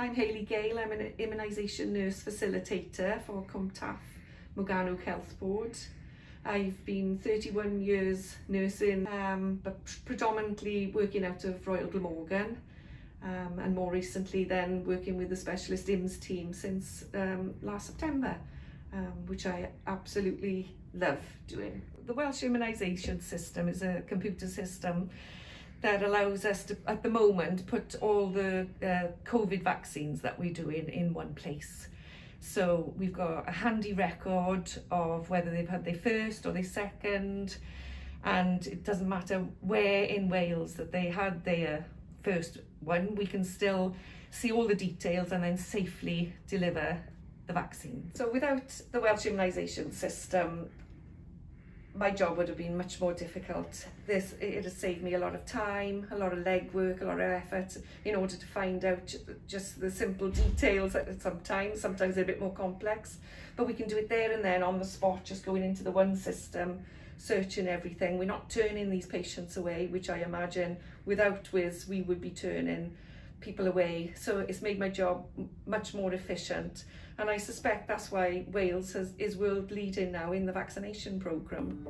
I'm Hayley Gale, I'm an immunisation nurse facilitator for Cwmtaff Morgannwg Health Board. I've been 31 years nursing, but predominantly working out of Royal Glamorgan, and more recently then working with the specialist IMS team since last September, which I absolutely love doing. The Welsh immunisation system is a computer system that allows us to, at the moment, put all the COVID vaccines that we're doing in one place. So we've got a handy record of whether they've had their first or their second, and it doesn't matter where in Wales that they had their first one, we can still see all the details and then safely deliver the vaccine. So without the Welsh immunisation system, my job would have been much more difficult. It has saved me a lot of time, a lot of legwork, a lot of effort in order to find out just the simple details. Sometimes they're a bit more complex, but we can do it there and then on the spot, just going into the one system, searching everything. We're not turning these patients away, which I imagine without WIS we would be turning people away. So it's made my job much more efficient, and I suspect that's why Wales is world leading now in the vaccination programme.